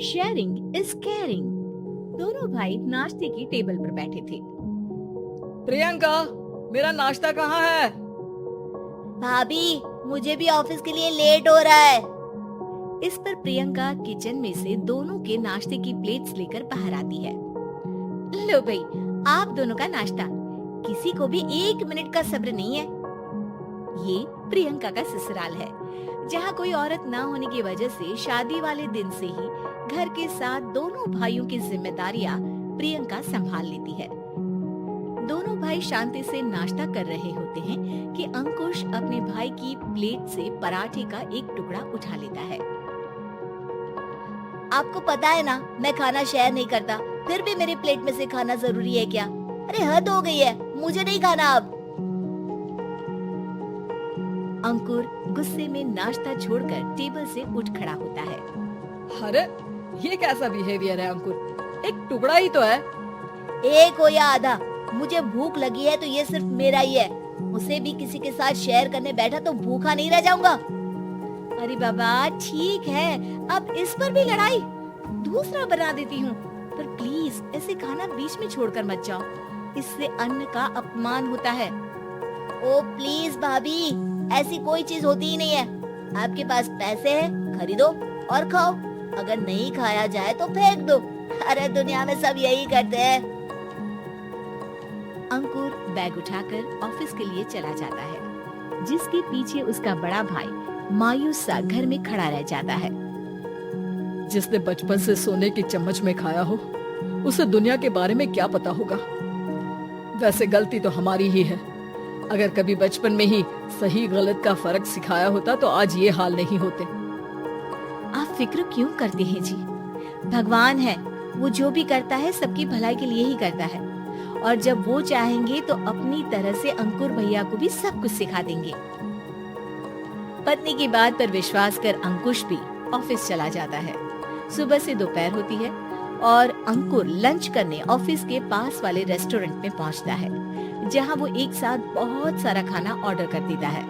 Sharing is caring. दोनों भाई नाश्ते की टेबल पर बैठे थे। प्रियंका, मेरा नाश्ता कहाँ है? भाभी, मुझे भी ऑफिस के लिए लेट हो रहा है। इस पर प्रियंका किचन में से दोनों के नाश्ते की प्लेट्स लेकर बाहर आती है। लो भाई, आप दोनों का नाश्ता। किसी को भी 1 मिनट का सब्र नहीं है। ये प्रियंका का ससुराल है, जहाँ कोई औरत ना होने की वजह से शादी वाले दिन से ही घर के साथ दोनों भाइयों की जिम्मेदारियां प्रियंका संभाल लेती है। दोनों भाई शांति से नाश्ता कर रहे होते हैं कि अंकुश अपने भाई की प्लेट से पराठे का एक टुकड़ा उठा लेता है। आपको पता है ना, मैं खाना शेयर नहीं करता, फिर भी मेरी प्लेट में से खाना जरूरी है क्या? अरे हद हो गई है, मुझे नहीं खाना अब। अंकुर गुस्से में नाश्ता छोड़कर टेबल से उठ खड़ा होता है। अरे ये कैसा बिहेवियर है अंकुर? एक टुकड़ा ही तो है। एक हो या आधा, मुझे भूख लगी है तो ये सिर्फ मेरा ही है। उसे भी किसी के साथ शेयर करने बैठा तो भूखा नहीं रह जाऊंगा। अरे बाबा ठीक है, अब इस पर भी लड़ाई। दूसरा बना देती हूँ, पर प्लीज ऐसे खाना बीच में छोड़कर मत जाओ, इससे अन्न का अपमान होता है। ओ प्लीज भाभी, ऐसी कोई चीज होती ही नहीं है। आपके पास पैसे हैं, खरीदो और खाओ। अगर नहीं खाया जाए तो फेंक दो। अरे दुनिया में सब यही करते हैं। अंकुर बैग उठाकर ऑफिस के लिए चला जाता है, जिसके पीछे उसका बड़ा भाई मायूस सा घर में खड़ा रह जाता है। जिसने बचपन से सोने की चम्मच में खाया हो, उसे दुनिया के बारे में क्या पता होगा। वैसे गलती तो हमारी ही है। अगर कभी बचपन में ही सही गलत का फर्क सिखाया होता तो आज ये हाल नहीं होते। आप फिक्र क्यों करते हैं जी? भगवान है, वो जो भी करता है सबकी भलाई के लिए ही करता है, और जब वो चाहेंगे तो अपनी तरह से अंकुर भैया को भी सब कुछ सिखा देंगे। पत्नी की बात पर विश्वास कर अंकुश भी ऑफिस चला जाता है। सुबह से दोपहर होती है और अंकुर लंच करने ऑफिस के पास वाले रेस्टोरेंट में पहुंचता है, जहां वो एक साथ बहुत सारा खाना ऑर्डर कर देता है।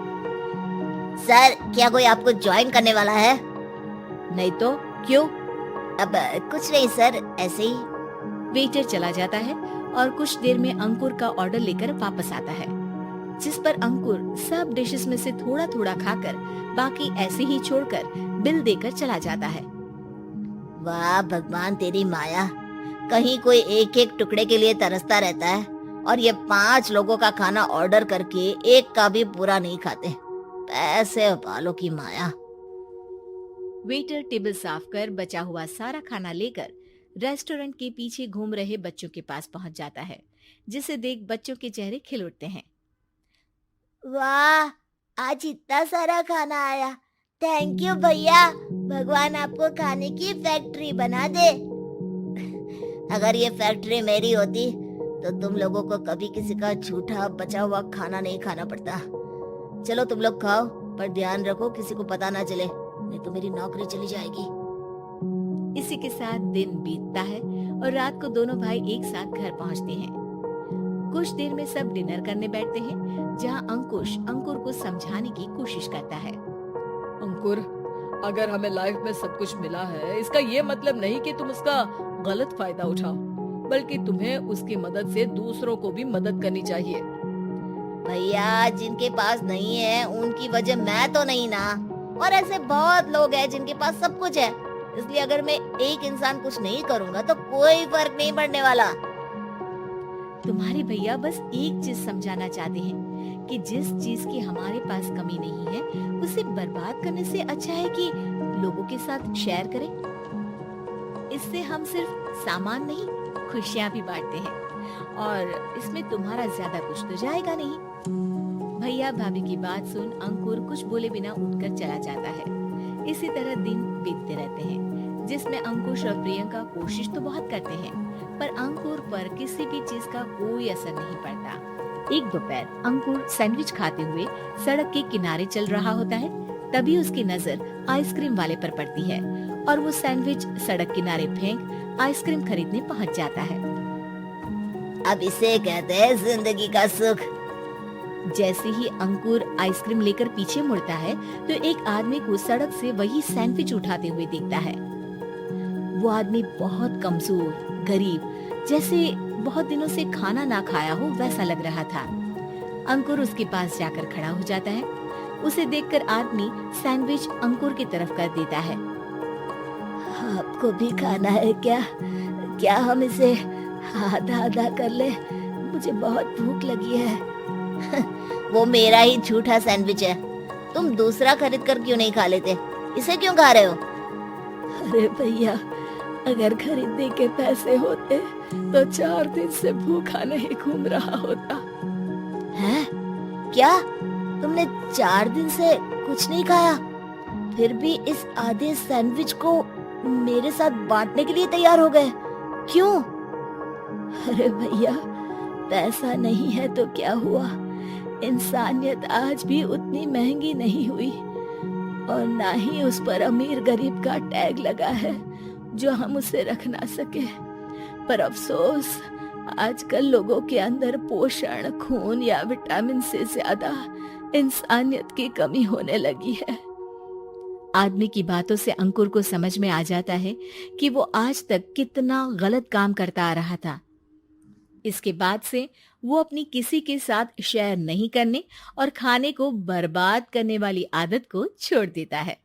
सर, क्या कोई आपको ज्वाइन करने वाला है? नहीं तो क्यों? अब कुछ नहीं सर, ऐसे ही। वेटर चला जाता है और कुछ देर में अंकुर का ऑर्डर लेकर वापस आता है, जिस पर अंकुर सब डिशेस में से थोड़ा थोड़ा खाकर बाकी ऐसे ही छोड़कर बिल देकर चला जाता है। वाह भगवान, तेरी माया। कहीं कोई एक एक टुकड़े के लिए तरसता रहता है और ये 5 लोगों का खाना ऑर्डर करके एक का भी पूरा नहीं खाते। पैसे वालों की माया। वेटर टेबल साफ कर बचा हुआ सारा खाना लेकर रेस्टोरेंट के पीछे घूम रहे बच्चों के पास पहुंच जाता है, जिसे देख बच्चों के चेहरे खिल उठते हैं। वाह, आज इतना सारा खाना आया। थैंक यू भैया, भगवान आपको खाने की फैक्ट्री बना दे। अगर ये फैक्ट्री मेरी होती तो तुम लोगों को कभी किसी का झूठा बचा हुआ खाना नहीं खाना पड़ता। चलो तुम लोग खाओ, पर ध्यान रखो किसी को पता ना चले, नहीं तो मेरी नौकरी चली जाएगी। इसी के साथ दिन बीतता है और रात को दोनों भाई एक साथ घर पहुंचते हैं। कुछ देर में सब डिनर करने बैठते हैं, जहां अंकुश अंकुर को समझाने की कोशिश करता है। अंकुर, अगर हमें लाइफ में सब कुछ मिला है, इसका ये मतलब नहीं कि तुम उसका गलत फायदा उठाओ, बल्कि तुम्हें उसकी मदद से दूसरों को भी मदद करनी चाहिए। भैया, जिनके पास नहीं है उनकी वजह मैं तो नहीं ना। और ऐसे बहुत लोग हैं जिनके पास सब कुछ है, इसलिए अगर मैं एक इंसान कुछ नहीं करूँगा तो कोई फर्क नहीं पड़ने वाला। तुम्हारे भैया बस एक चीज समझाना चाहते हैं कि जिस चीज की हमारे पास कमी नहीं है, उसे बर्बाद करने से अच्छा है कि लोगों के साथ शेयर करें। इससे हम सिर्फ सामान नहीं, खुशियाँ भी बांटते हैं, और इसमें तुम्हारा ज्यादा कुछ तो जाएगा नहीं। भैया भाभी की बात सुन अंकुर कुछ बोले बिना उठकर चला जाता है। इसी तरह दिन बीतते रहते हैं, जिसमें अंकुश और प्रियंका कोशिश तो बहुत करते हैं, पर अंकुर पर किसी भी चीज का कोई असर नहीं पड़ता। एक दोपहर अंकुर सैंडविच खाते हुए सड़क के किनारे चल रहा होता है। तभी उसकी नजर आइसक्रीम वाले पर पड़ती है और वो सैंडविच सड़क किनारे फेंक आइसक्रीम खरीदने पहुंच जाता है। अब इसे कहते हैं जिंदगी का सुख। जैसे ही अंकुर आइसक्रीम लेकर पीछे मुड़ता है तो एक आदमी को सड़क से वही सैंडविच उठाते हुए दिखता है। वो आदमी बहुत कमजोर, गरीब, जैसे बहुत दिनों से खाना ना खाया हो वैसा लग रहा था। अंकुर उसके पास जाकर खड़ा हो जाता है। उसे देखकर आदमी सैंडविच अंकुर की तरफ कर देता है। आपको भी खाना है क्या? क्या हम इसे आधा आधा कर ले? मुझे बहुत भूख लगी है। वो मेरा ही झूठा सैंडविच है, तुम दूसरा खरीद कर क्यों नहीं खा लेते? इसे क्यों खा रहे हो? अरे भैया, अगर खरीदने के पैसे होते तो 4 दिन से भूखा नहीं घूम रहा होता। हैं? क्या तुमने 4 दिन से कुछ नहीं खाया, फिर भी इस आधे सैंडविच को मेरे साथ बांटने के लिए तैयार हो गए? क्यों? अरे भैया, पैसा नहीं है तो क्या हुआ, इंसानियत आज भी उतनी महंगी नहीं हुई और ना ही उस पर अमीर गरीब का टैग लगा है जो हम उसे रख ना सके। पर अफसोस, आजकल लोगों के अंदर पोषण, खून या विटामिन से ज्यादा इंसानियत की कमी होने लगी है। आदमी की बातों से अंकुर को समझ में आ जाता है कि वो आज तक कितना गलत काम करता आ रहा था। इसके बाद से वो अपनी किसी के साथ शेयर नहीं करने और खाने को बर्बाद करने वाली आदत को छोड़ देता है।